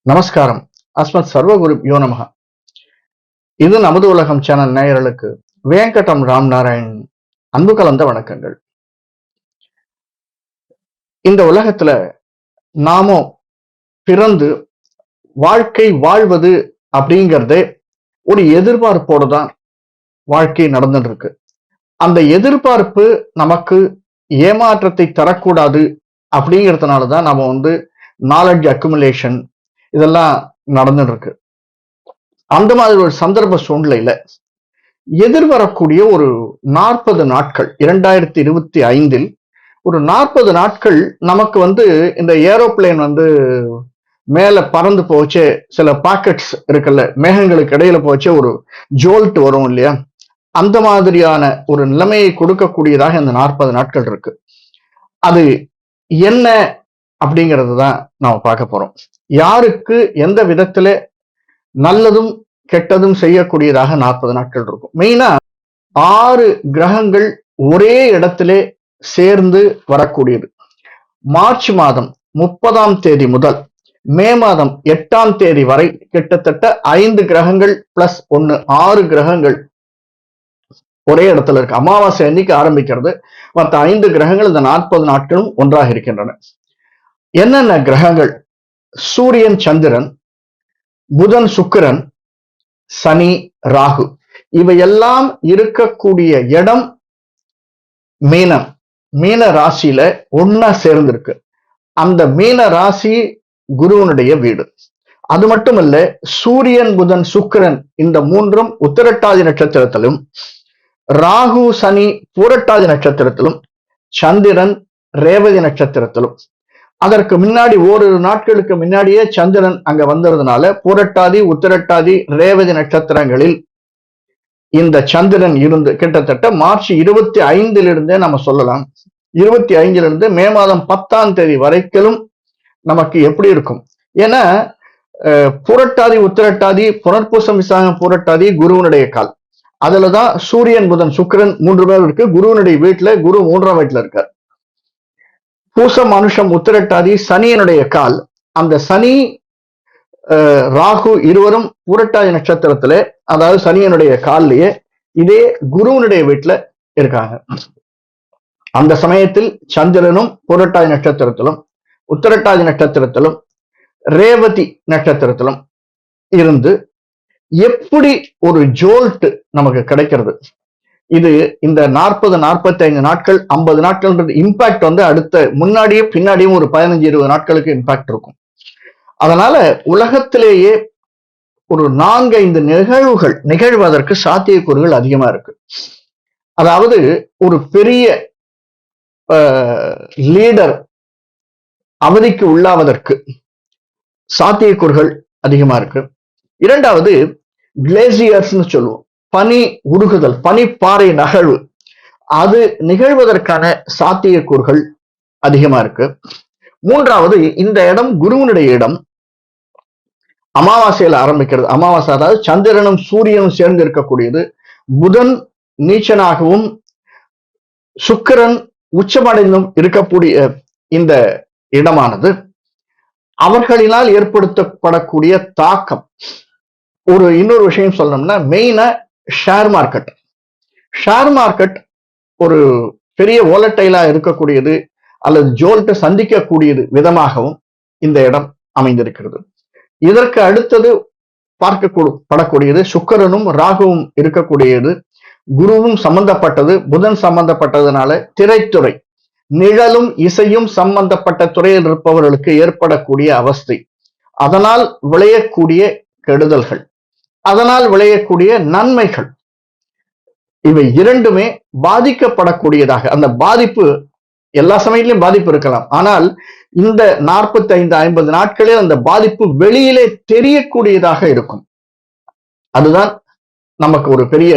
நமஸ்காரம். அஸ்மத் சர்வகுரு யோ நமக. இது நமது உலகம் சேனல் நேயர்களுக்கு வேங்கடம் ராம் நாராயண் அன்பு கலந்த வணக்கங்கள். இந்த உலகத்துல நாமோ பிறந்து வாழ்க்கை வாழ்வது அப்படிங்கிறதே ஒரு எதிர்பார்ப்போடு தான் வாழ்க்கை நடந்துட்டு இருக்கு. அந்த எதிர்பார்ப்பு நமக்கு ஏமாற்றத்தை தரக்கூடாது அப்படிங்கிறதுனாலதான் நாம நாலெட்ஜ் அக்குமுலேஷன் இதெல்லாம் நடந்துட்டு இருக்கு. அந்த மாதிரி ஒரு சந்தர்ப்ப சூழ்நிலையில எதிர்வரக்கூடிய ஒரு 40 நாட்கள் 2025 ஒரு 40 நாட்கள் நமக்கு இந்த ஏரோப்ளேன் மேல பறந்து போச்சு, சில பாக்கெட்ஸ் இருக்குல்ல, மேகங்களுக்கு இடையில போச்சு ஒரு ஜோல்ட் வரும் இல்லையா, அந்த மாதிரியான ஒரு நிலைமையை கொடுக்கக்கூடியதாக இந்த 40 நாட்கள் இருக்கு. அது என்ன அப்படிங்கிறது தான் நாம பார்க்க போறோம். யாருக்கு எந்த விதத்துல நல்லதும் கெட்டதும் செய்யக்கூடியதாக 40 நாட்கள் இருக்கும். மெயினா 6 கிரகங்கள் ஒரே இடத்திலே சேர்ந்து வரக்கூடியது. மார்ச் மாதம் 30ஆம் தேதி முதல் மே மாதம் 8ஆம் தேதி வரை கிட்டத்தட்ட 5 கிரகங்கள் பிளஸ் 1 6 கிரகங்கள் ஒரே இடத்துல இருக்கு. அமாவாசை அன்னைக்கு ஆரம்பிக்கிறது. மற்ற 5 கிரகங்கள் இந்த 40 நாட்களும் ஒன்றாக இருக்கின்றன. என்னென்ன கிரகங்கள்? சூரியன், சந்திரன், புதன், சுக்கிரன், சனி, ராகு, இவையெல்லாம் இருக்கக்கூடிய இடம் மீனம். மீன ராசியில ஒன்னா சேர்ந்திருக்கு. அந்த மீன ராசி குருவனுடைய வீடு. அது மட்டுமல்ல, சூரியன், புதன், சுக்கிரன் இந்த மூன்றும் உத்திரட்டாதி நட்சத்திரத்திலும், ராகு, சனி பூரட்டாதி நட்சத்திரத்திலும், சந்திரன் ரேவதி நட்சத்திரத்திலும். அதற்கு முன்னாடி ஓரிரு நாட்களுக்கு முன்னாடியே சந்திரன் அங்க வந்ததுனால பூரட்டாதி, உத்திரட்டாதி, ரேவதி நட்சத்திரங்களில் இந்த சந்திரன் இருந்து கிட்டத்தட்ட மார்ச் 25 நம்ம சொல்லலாம். 25 மே மாதம் 10ஆம் தேதி வரைக்கும் நமக்கு எப்படி இருக்கும்? ஏன்னா புரட்டாதி, உத்திரட்டாதி, புனர்பூசம், விசாகம், பூரட்டாதி குருவனுடைய கால். அதுலதான் சூரியன், புதன், சுக்கிரன் 3 பேர் இருக்கு. குருவனுடைய வீட்டுல குரு 3ஆம் வீட்டுல இருக்கார். பூசம், அனுஷம், உத்திரட்டாதி சனியனுடைய கால். அந்த சனி ராகு இருவரும் பூரட்டாதி நட்சத்திரத்திலே, அதாவது சனியனுடைய காலிலேயே இதே குருவனுடைய வீட்டுல இருக்காங்க. அந்த சமயத்தில் சந்திரனும் பூரட்டாதி நட்சத்திரத்திலும், உத்திரட்டாதி நட்சத்திரத்திலும், ரேவதி நட்சத்திரத்திலும் இருந்து எப்படி ஒரு ஜோல்ட் நமக்கு கிடைக்கிறது? இது இந்த 40-45 நாட்கள் 50 நாட்கள் இம்பாக்ட் அடுத்த முன்னாடியும் பின்னாடியும் ஒரு 15-20 நாட்களுக்கு இம்பாக்ட் இருக்கும். அதனால உலகத்திலேயே ஒரு 4-5 நிகழ்வுகள் நிகழ்வதற்கு சாத்தியக்கூறுகள் அதிகமா இருக்கு. அதாவது ஒரு பெரிய லீடர் அவதிக்கு உள்ளாவதற்கு சாத்தியக்கூறுகள் அதிகமா இருக்கு. இரண்டாவது, கிளேசியர்ஸ்னு சொல்லுவோம், பனி உருகுதல், பனிப்பாறை நகழ்வு, அது நிகழ்வதற்கான சாத்தியக்கூறுகள் அதிகமா இருக்கு. மூன்றாவது, இந்த இடம் குருவனுடைய இடம். அமாவாசையில ஆரம்பிக்கிறது. அமாவாசை அதாவது சந்திரனும் சூரியனும் சேர்ந்து இருக்கக்கூடியது. புதன் நீச்சனாகவும் சுக்கிரன் உச்சமடைந்தும் இருக்கக்கூடிய இந்த இடமானது அவர்களினால் ஏற்படுத்தப்படக்கூடிய தாக்கம். இன்னொரு விஷயம் சொல்லணும்னா, மெயினா ஷேர் மார்க்கெட். ஷேர் மார்க்கெட் ஒரு பெரிய வோலட்டைலா இருக்கக்கூடியது அல்லது ஜோல்ட்டை சந்திக்கக்கூடியது விதமாகவும் இந்த இடம் அமைந்திருக்கிறது. இதற்கு அடுத்தது பார்க்கப்படக்கூடியது சுக்கிரனும் ராகுவும் இருக்கக்கூடியது. குருவும் சம்பந்தப்பட்டது, புதன் சம்பந்தப்பட்டதுனால திரைத்துறை, நிழலும் இசையும் சம்பந்தப்பட்ட துறையில் இருப்பவர்களுக்கு ஏற்படக்கூடிய அவஸ்தை, அதனால் விளையக்கூடிய கெடுதல்கள், அதனால் விளையக்கூடிய நன்மைகள், இவை இரண்டுமே பாதிக்கப்படக்கூடியதாக. அந்த பாதிப்பு எல்லா சமயத்திலும் பாதிப்பு இருக்கலாம். ஆனால் இந்த 45-50 நாட்களில் அந்த பாதிப்பு வெளியிலே தெரியக்கூடியதாக இருக்கும். அதுதான் நமக்கு ஒரு பெரிய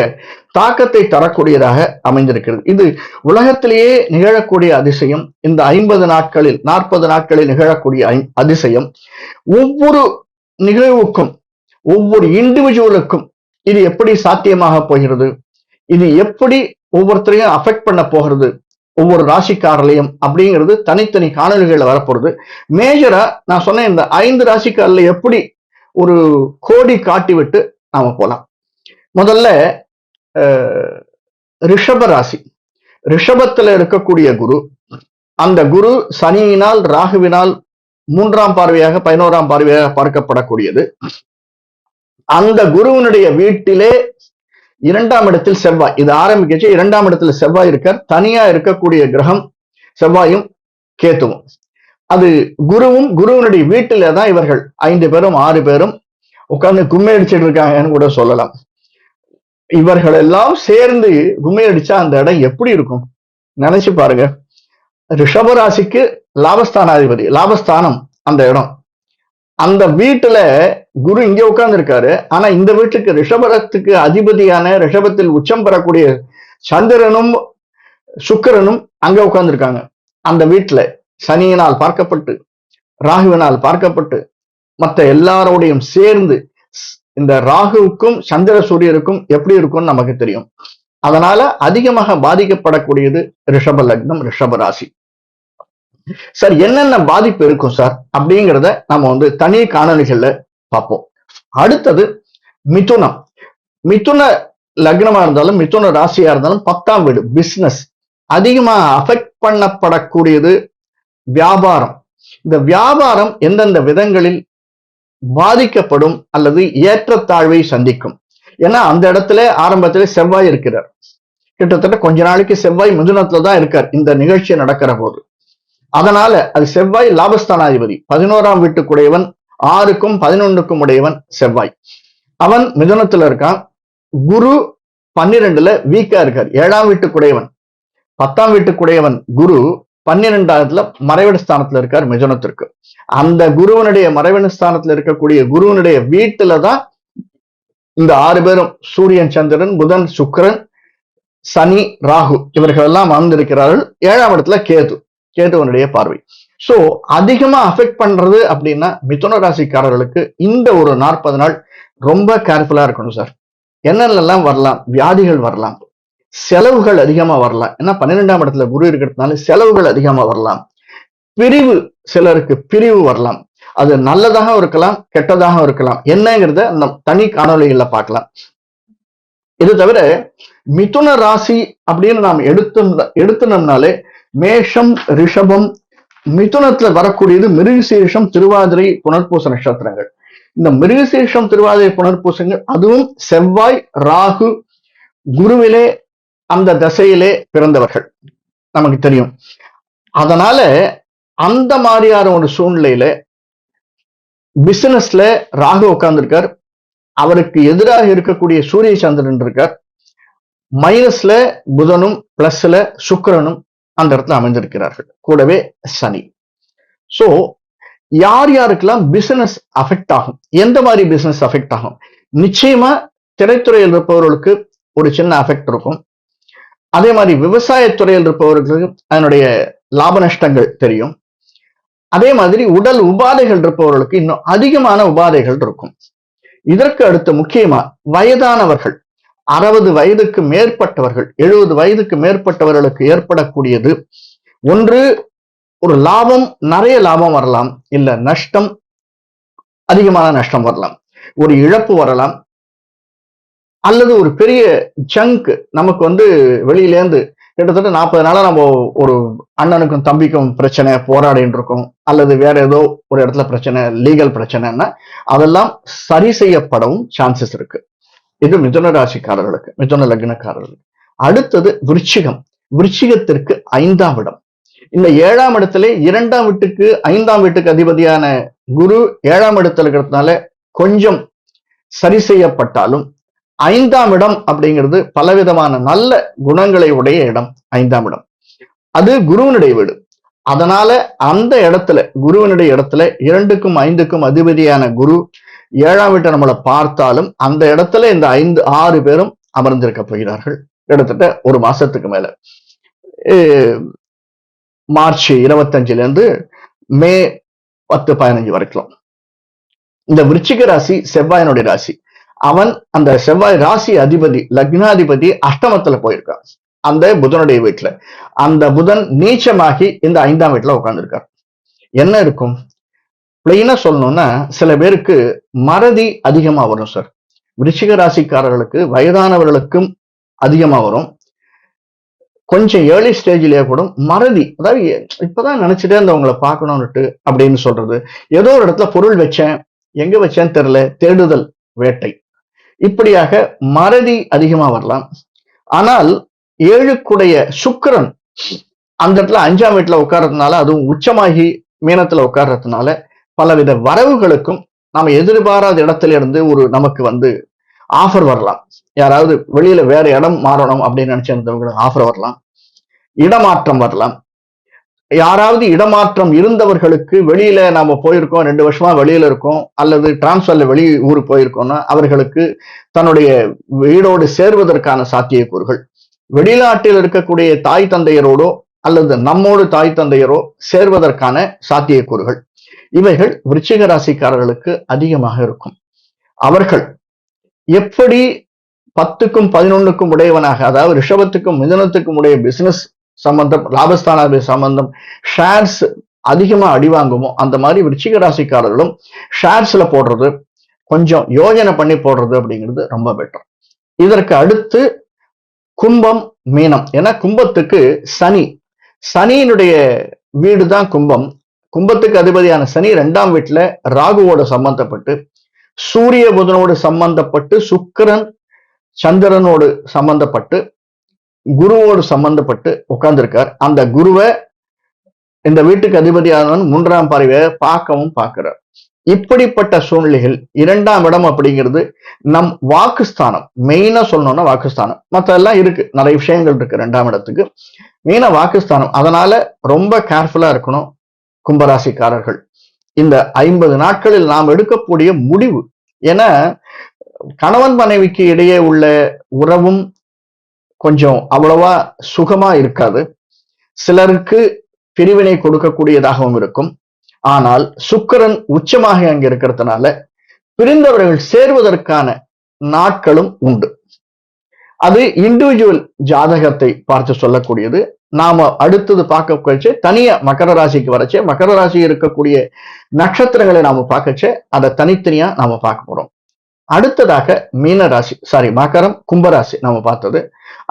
தாக்கத்தை தரக்கூடியதாக அமைந்திருக்கிறது. இது உலகத்திலேயே நிகழக்கூடிய அதிசயம். இந்த 50 நாட்களில் 40 நாட்களில் நிகழக்கூடிய அதிசயம். ஒவ்வொரு நிகழ்வுக்கும், ஒவ்வொரு இண்டிவிஜுவலுக்கும் இது எப்படி சாத்தியமாக போகிறது, இது எப்படி ஒவ்வொருத்தரையும் அஃபெக்ட் பண்ண போகிறது, ஒவ்வொரு ராசிக்காரலையும் அப்படிங்கிறது தனித்தனி காணொலிகள்ல வரப்போறது. மேஜரா நான் சொன்ன இந்த 5 ராசிக்காரர்ல எப்படி ஒரு கோடி காட்டி விட்டு நாம போலாம். முதல்ல ரிஷப ராசி. ரிஷபத்துல இருக்கக்கூடிய குரு, அந்த குரு சனியினால் ராகுவினால் 3ஆம் பார்வையாக 11ஆம் பார்வையாக பார்க்கப்படக்கூடியது. அந்த குருவினுடைய வீட்டிலே 2ஆம் இடத்தில் செவ்வாய். இது ஆரம்பிக்கச்சு 2ஆம் இடத்துல செவ்வாய் இருக்கார். தனியா இருக்கக்கூடிய கிரகம் செவ்வாயும் கேத்துவும். அது குருவும் குருவினுடைய வீட்டில தான் இவர்கள் 5 பேரும் 6 பேரும் உட்கார்ந்து கும்மி அடிச்சிட்டு இருக்காங்கன்னு கூட சொல்லலாம். இவர்கள் எல்லாம் சேர்ந்து கும்மி அடிச்சா அந்த இடம் எப்படி இருக்கும் நினைச்சு பாருங்க. ரிஷபராசிக்கு லாபஸ்தானாதிபதி, லாபஸ்தானம் அந்த இடம். அந்த வீட்டுல குரு இங்க உட்கார்ந்து இருக்காரு. ஆனா இந்த வீட்டுக்கு ரிஷபத்துக்கு அதிபதியான ரிஷபத்தில் உச்சம் பெறக்கூடிய சந்திரனும் சுக்கிரனும் அங்க உட்கார்ந்து இருக்காங்க. அந்த வீட்டுல சனியினால் பார்க்கப்பட்டு ராகுவினால் பார்க்கப்பட்டு மற்ற எல்லாரோடையும் சேர்ந்து இந்த ராகுவுக்கும் சந்திர சூரியருக்கும் எப்படி இருக்கும்னு நமக்கு தெரியும். அதனால அதிகமாக பாதிக்கப்படக்கூடியது ரிஷப லக்னம், ரிஷப ராசி. சார் என்னென்ன பாதிப்பு இருக்கும் சார் அப்படிங்கிறத நம்ம தனி காணொலிகள்ல பார்ப்போம். அடுத்தது மிதுனம். மிதுன லக்னமா இருந்தாலும் மிதுன ராசியா இருந்தாலும் 10ஆம் வீடு பிசினஸ் அதிகமா அஃபெக்ட் பண்ணப்படக்கூடியது வியாபாரம். இந்த வியாபாரம் எந்தெந்த விதங்களில் பாதிக்கப்படும் அல்லது ஏற்றத்தாழ்வை சந்திக்கும். ஏன்னா அந்த இடத்துல ஆரம்பத்துல செவ்வாய் இருக்கிறார். கிட்டத்தட்ட கொஞ்ச நாளைக்கு செவ்வாய் மிதுனத்துல தான் இருக்கார் இந்த நிகழ்ச்சி நடக்கிற போது. அதனால அது செவ்வாய் லாபஸ்தானாதிபதி, 11ஆம் வீட்டுக்குடையவன், 6க்கும் 11க்கும் உடையவன் செவ்வாய். அவன் மிதுனத்துல இருக்கான். குரு 12ல வீக்கா இருக்கார். 7ஆம் வீட்டுக்குடையவன், 10ஆம் வீட்டுக்குடையவன் குரு 12ஆவதுல மறைவிட ஸ்தானத்துல இருக்கார் மிதுனத்திற்கு. அந்த குருவனுடைய மறைவிட ஸ்தானத்துல இருக்கக்கூடிய குருவனுடைய வீட்டுலதான் இந்த 6 பேரும் சூரியன், சந்திரன், புதன், சுக்கிரன், சனி, ராகு இவர்கள் எல்லாம் வாழ்ந்திருக்கிறார்கள். 7ஆம் இடத்துல கேதுவனுடைய பார்வை. சோ அதிகமா அஃபெக்ட் பண்றது அப்படின்னா மிதுன ராசிக்காரர்களுக்கு இந்த ஒரு 40 நாள் ரொம்ப கேர்ஃபுல்லா இருக்கணும் சார். என்னென்னலாம் வரலாம்? வியாதிகள் வரலாம், செலவுகள் அதிகமா வரலாம். ஏன்னா 12ஆம் இடத்துல குரு இருக்கிறதுனால செலவுகள் அதிகமா வரலாம். பிரிவு, சிலருக்கு பிரிவு வரலாம். அது நல்லதாக இருக்கலாம், கெட்டதாக இருக்கலாம். என்னங்கிறத அந்த தனி காணொலிகள்ல பார்க்கலாம். இது தவிர மிதுன ராசி அப்படின்னு நாம் எடுத்தோம்னாலே மேஷம், ரிஷபம், மிதுனத்துல வரக்கூடியது மிருகசீரிஷம், திருவாதிரை, புனர்பூச நட்சத்திரங்கள். இந்த மிருகசீரிஷம், திருவாதிரை, புனர்பூசங்கள் அதுவும் செவ்வாய், ராகு, குருவிலே அந்த தசையிலே பிறந்தவர்கள் நமக்கு தெரியும். அதனால அந்த மாதிரியான ஒரு சூழ்நிலையில பிசினஸ்ல ராகு உட்கார்ந்துருக்கார். அவருக்கு எதிராக இருக்கக்கூடிய சூரிய சந்திரன் இருக்கார். மைனஸ்ல புதனும் பிளஸ்ல சுக்கிரனும் அந்த இடத்துல அமைந்திருக்கிறார்கள். கூடவே சனி. சோ யார் யாருக்கெல்லாம் பிசினஸ் அஃபெக்ட் ஆகும், எந்த மாதிரி பிசினஸ் அஃபெக்ட் ஆகும்? நிச்சயமா திரைத்துறையில் இருப்பவர்களுக்கு ஒரு சின்ன அஃபெக்ட் இருக்கும். அதே மாதிரி விவசாயத்துறையில் இருப்பவர்களுக்கு அதனுடைய லாப நஷ்டங்கள் தெரியும். அதே மாதிரி உடல் உபாதைகள் இருப்பவர்களுக்கு இன்னும் அதிகமான உபாதைகள் இருக்கும். இதற்கு அடுத்து முக்கியமா வயதானவர்கள், 60 வயதுக்கு மேற்பட்டவர்கள், 70 வயதுக்கு மேற்பட்டவர்களுக்கு ஏற்படக்கூடியது ஒன்று, ஒரு லாபம், நிறைய லாபம் வரலாம், இல்ல நஷ்டம், அதிகமான நஷ்டம் வரலாம், ஒரு இழப்பு வரலாம், அல்லது ஒரு பெரிய ஜங்க் நமக்கு வெளியிலேருந்து கிட்டத்தட்ட 40 நாளா நம்ம ஒரு அண்ணனுக்கும் தம்பிக்கும் பிரச்சனை போராடிட்டு இருக்கோம், அல்லது வேற ஏதோ ஒரு இடத்துல பிரச்சனை, லீகல் பிரச்சனைன்னா அதெல்லாம் சரி செய்யப்படவும் சான்சஸ் இருக்கு. இது மிதுன ராசிக்காரர்களுக்கு, மிதுன லக்னக்காரர்களுக்கு. அடுத்தது விருச்சிகம். விருச்சிகத்திற்கு 5ஆம் இடம். இந்த 7ஆம் இடத்துல 2ஆம் வீட்டுக்கு 5ஆம் வீட்டுக்கு அதிபதியான குரு 7ஆம் இடத்துல இருக்கிறதுனால கொஞ்சம் சரி செய்யப்பட்டாலும் 5ஆம் இடம் அப்படிங்கிறது பலவிதமான நல்ல குணங்களை உடைய இடம். 5ஆம் இடம் அது குருவனுடைய வீடு. அதனால அந்த இடத்துல, குருவனுடைய இடத்துல 2க்கும் 5க்கும் அதிபதியான குரு 7ஆம் வீட்டை நம்மளை பார்த்தாலும் அந்த இடத்துல இந்த 5-6 பேரும் அமர்ந்திருக்க போகிறார்கள். கிட்டத்தட்ட ஒரு மாசத்துக்கு மேல, மார்ச் 25ல இருந்து மே 10-15 வரைக்கும். இந்த விருச்சிக ராசி செவ்வாயினுடைய ராசி. அவன் அந்த செவ்வாய் ராசி அதிபதி, லக்னாதிபதி அஷ்டமத்துல போயிருக்கான். அந்த புதனுடைய வீட்டுல. அந்த புதன் நீச்சமாகி இந்த 5ஆம் வீட்டுல உட்கார்ந்துருக்கார். என்ன இருக்கும்? பிளைனா சொல்லணும்னா சில பேருக்கு மறதி அதிகமா வரும் சார். விருச்சிக ராசிக்காரர்களுக்கு வயதானவர்களுக்கும் அதிகமா வரும். கொஞ்சம் ஏர்லி ஸ்டேஜ்லயே கூட மறதி, அதாவது இப்பதான் நினைச்சிட்டே இருந்தவங்களை பார்க்கணும்னுட்டு அப்படின்னு சொல்றது. ஏதோ ஒரு இடத்துல பொருள் வச்சேன், எங்க வச்சேன்னு தெரியல, தேடுதல் வேட்டை, இப்படியாக மறதி அதிகமா வரலாம். ஆனால் 7க்குடைய சுக்கிரன் அந்த இடத்துல 5ஆம் வீட்டுல உட்கார்றதுனால, அதுவும் உச்சமாகி மீனத்துல உட்கார்றதுனால பலவித வரவுகளுக்கும் நாம எதிர்பாராத இடத்துல இருந்து ஒரு நமக்கு வந்து ஆஃபர் வரலாம். யாராவது வெளியில வேற இடம் மாறணும் அப்படின்னு நினைச்சிருந்தவங்களுக்கு ஆஃபர் வரலாம். இடமாற்றம் வரலாம். யாராவது இடமாற்றம் இருந்தவர்களுக்கு வெளியில நாம போயிருக்கோம், 2 வருஷமா வெளியில இருக்கோம், அல்லது டிரான்ஸ்ஃபர்ல வெளி ஊர் போயிருக்கோம்னா அவர்களுக்கு தன்னுடைய வீடோடு சேர்வதற்கான சாத்தியக்கூறுகள், வெளிநாட்டில் இருக்கக்கூடிய தாய் தந்தையரோடோ அல்லது நம்மோடு தாய் தந்தையரோ சேர்வதற்கான சாத்தியக்கூறுகள், இவைகள் விருச்சிக ராசிக்காரர்களுக்கு அதிகமாக இருக்கும். அவர்கள் எப்படி 10க்கும் 11க்கும் உடையவனாக, அதாவது ரிஷபத்துக்கும் மிதுனத்துக்கும் உடைய பிசினஸ் சம்பந்தம், லாபஸ்தான சம்பந்தம், ஷேர்ஸ் அதிகமா அடிவாங்குமோ அந்த மாதிரி விருச்சிக ராசிக்காரர்களும் ஷேர்ஸ்ல போடுறது கொஞ்சம் யோஜனை பண்ணி போடுறது அப்படிங்கிறது ரொம்ப பெட்டர். இதற்கு அடுத்து கும்பம், மீனம். ஏன்னா கும்பத்துக்கு சனி, சனியினுடைய வீடு தான் கும்பம். கும்பத்துக்கு அதிபதியான சனி 2ஆம் வீட்டுல ராகுவோட சம்பந்தப்பட்டு, சூரிய புதனோடு சம்பந்தப்பட்டு, சுக்கிரன் சந்திரனோடு சம்பந்தப்பட்டு, குருவோடு சம்பந்தப்பட்டு உட்கார்ந்திருக்கார். அந்த குருவை இந்த வீட்டுக்கு அதிபதியானவன் 3ஆம் பார்வையை பார்க்கவும் பார்க்கிறார். இப்படிப்பட்ட சூழ்நிலைகள் 2ஆம் இடம் அப்படிங்கிறது நம் வாக்குஸ்தானம். மெயினா சொல்லணும்னா வாக்குஸ்தானம். மற்ற எல்லாம் இருக்கு, நிறைய விஷயங்கள் இருக்கு 2ஆம் இடத்துக்கு. மெயினா வாக்குஸ்தானம். அதனால ரொம்ப கேர்ஃபுல்லா இருக்கணும் கும்பராசிக்காரர்கள். இந்த 50 நாட்களில் நாம் எடுக்கக்கூடிய முடிவு, ஏன்னா கணவன் மனைவிக்கு இடையே உள்ள உறவும் கொஞ்சம் அவ்வளவா சுகமா இருக்காது. சிலருக்கு பிரிவினை கொடுக்கக்கூடியதாகவும் இருக்கும். ஆனால் சுக்கிரன் உச்சமாக அங்க இருக்கிறதுனால பிரிந்தவர்கள் சேர்வதற்கான நாட்களும் உண்டு. அது இண்டிவிஜுவல் ஜாதகத்தை பார்த்து சொல்லக்கூடியது. நாம அடுத்தது பார்க்க கழிச்சு தனியா மகர ராசிக்கு வரச்சே, மகர ராசி இருக்கக்கூடிய நட்சத்திரங்களை நாம பார்க்கச்சே அதை தனித்தனியா நாம பார்க்க போறோம். அடுத்ததாக மீன ராசி, மகரம் கும்பராசி நாம பார்த்தது.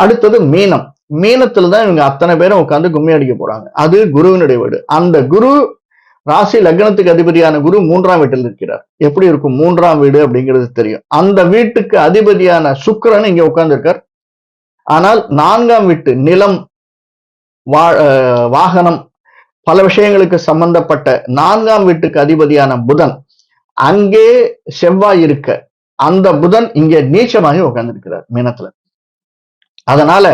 அடுத்தது மீனம். மீனத்துல தான் இவங்க அத்தனை பேரும் உட்கார்ந்து கும்மி அடிக்க போறாங்க. அது குருவினுடைய வீடு. அந்த குரு ராசி லக்னத்துக்கு அதிபதியான குரு 3ஆம் வீட்டில் இருக்கிறார். எப்படி இருக்கும் 3ஆம் வீடு அப்படிங்கிறது தெரியும். அந்த வீட்டுக்கு அதிபதியான சுக்கிரன் இங்க உட்கார்ந்து இருக்கார். ஆனால் 4ஆம் வீட்டு நிலம், வாகனம், பல விஷயங்களுக்கு சம்பந்தப்பட்ட 4ஆம் வீட்டுக்கு அதிபதியான புதன் அங்கே செவ்வாய் இருக்க, அந்த புதன் இங்கே நீச்சமாக உட்கார்ந்திருக்கிறார் மீனத்துல. அதனால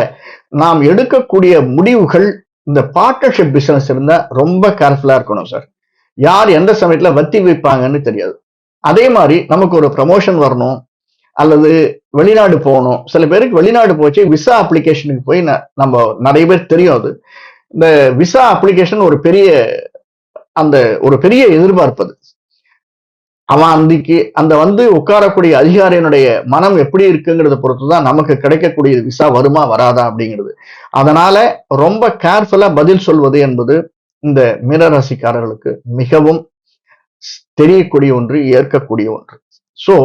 நாம் எடுக்கக்கூடிய முடிவுகள், இந்த பார்ட்னர்ஷிப் பிசினஸ் இருந்தா ரொம்ப கேர்ஃபுல்லா இருக்கணும் சார். யார் எந்த சமயத்துல வத்தி வைப்பாங்கன்னு தெரியாது. அதே மாதிரி நமக்கு ஒரு ப்ரமோஷன் வரணும் அல்லது வெளிநாடு போகணும். சில பேருக்கு வெளிநாடு போச்சு விசா அப்ளிகேஷனுக்கு போய் நம்ம நிறைய பேர் தெரியும். அது இந்த விசா அப்ளிகேஷன் ஒரு பெரிய எதிர்பார்ப்பது. அவன் அன்றைக்கு அந்த வந்து உட்காரக்கூடிய அதிகாரியினுடைய மனம் எப்படி இருக்குங்கிறத பொறுத்துதான் நமக்கு கிடைக்கக்கூடிய விசா வருமா வராதா அப்படிங்கிறது. அதனால ரொம்ப கேர்ஃபுல்லா பதில் சொல்வது என்பது இந்த மீனராசிக்காரர்களுக்கு மிகவும் தெரியக்கூடிய ஒன்று, ஏற்கக்கூடிய ஒன்று. சோ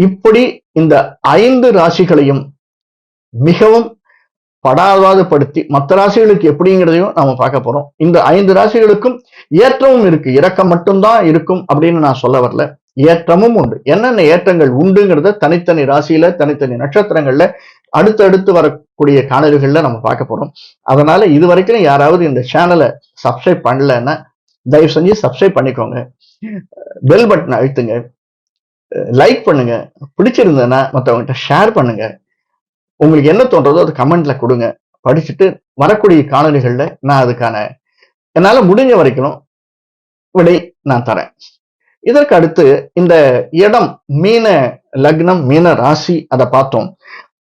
இப்படி இந்த 5 ராசிகளையும் மிகவும் படாதவாதுபடுத்தி மற்ற ராசிகளுக்கு எப்படிங்கிறதையும் நாம பார்க்க போறோம். இந்த 5 ராசிகளுக்கும் ஏற்றமும் இருக்கு, இறக்கம் மட்டும்தான் இருக்கும் அப்படின்னு நான் சொல்ல வரல. ஏற்றமும் உண்டு. என்னென்ன ஏற்றங்கள் உண்டுங்கிறத தனித்தனி ராசியில, தனித்தனி நட்சத்திரங்கள்ல அடுத்தடுத்து வரக்கூடிய காணொலிகள்ல நம்ம பார்க்க போறோம். அதனால இது வரைக்கும் யாராவது இந்த சேனலை சப்ஸ்கிரைப் பண்ணலன்னா தயவு செஞ்சு சப்ஸ்கிரைப் பண்ணிக்கோங்க. பெல் பட்டன் அழுத்துங்க, லைக் பண்ணுங்க, பிடிச்சிருந்ததுன்னா மற்றவங்ககிட்ட ஷேர் பண்ணுங்க. உங்களுக்கு என்ன தோன்றதோ அது கமெண்ட்ல கொடுங்க. படிச்சுட்டு வரக்கூடிய காணொலிகள்ல நான் அதுக்கான என்னால முடிஞ்ச வரைக்கும் விடை நான் தரேன். இதற்கு அடுத்து இந்த இடம் மீன லக்னம், மீன ராசி, அதை பார்த்தோம்.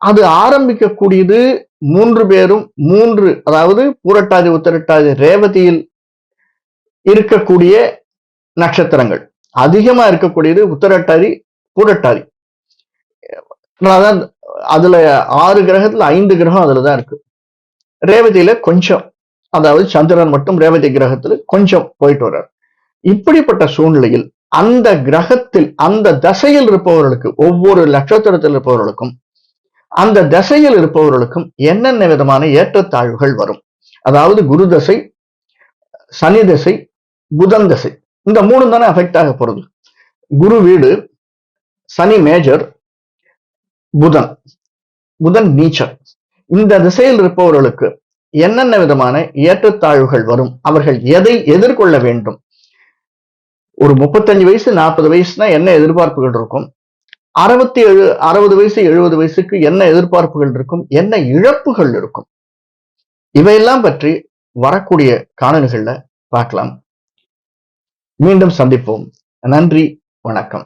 அது ஆரம்பிக்கக்கூடியது 3 பேரும் 3, அதாவது பூரட்டாதி, உத்திரட்டாதி, ரேவதியில் இருக்கக்கூடிய நட்சத்திரங்கள். அதிகமா இருக்கக்கூடியது உத்திரட்டாதி, பூரட்டாதி. அதுல 6 கிரகத்துல 5 கிரகம் அதுலதான் இருக்கு. ரேவதியில கொஞ்சம், அதாவது சந்திரன் மட்டும் ரேவதி கிரகத்துல கொஞ்சம் போயிட்டு வர்றார். இப்படிப்பட்ட சூழ்நிலையில் அந்த கிரகத்தில் அந்த தசையில் இருப்பவர்களுக்கு, ஒவ்வொரு நட்சத்திரத்தில் இருப்பவர்களுக்கும் அந்த தசையில் இருப்பவர்களுக்கும் என்னென்ன விதமான ஏற்றத்தாழ்வுகள் வரும். அதாவது குரு தசை, சனி தசை, புதன் தசை, இந்த மூணு தானே அஃபெக்ட் ஆக போறது. குரு வீடு, சனி மேஜர், புதன் நீச்சர். இந்த திசையில் இருப்பவர்களுக்கு என்னென்ன விதமான ஏற்றத்தாழ்வுகள் வரும், அவர்கள் எதை எதிர்கொள்ள வேண்டும். ஒரு 35 வயசு 40 வயசுனா என்ன எதிர்பார்ப்புகள் இருக்கும், 60 வயசு 70 வயசுக்கு என்ன எதிர்பார்ப்புகள் இருக்கும், என்ன இழப்புகள் இருக்கும், இவையெல்லாம் பற்றி வரக்கூடிய காணொளிகள்ல பார்க்கலாம். மீண்டும் சந்திப்போம். நன்றி, வணக்கம்.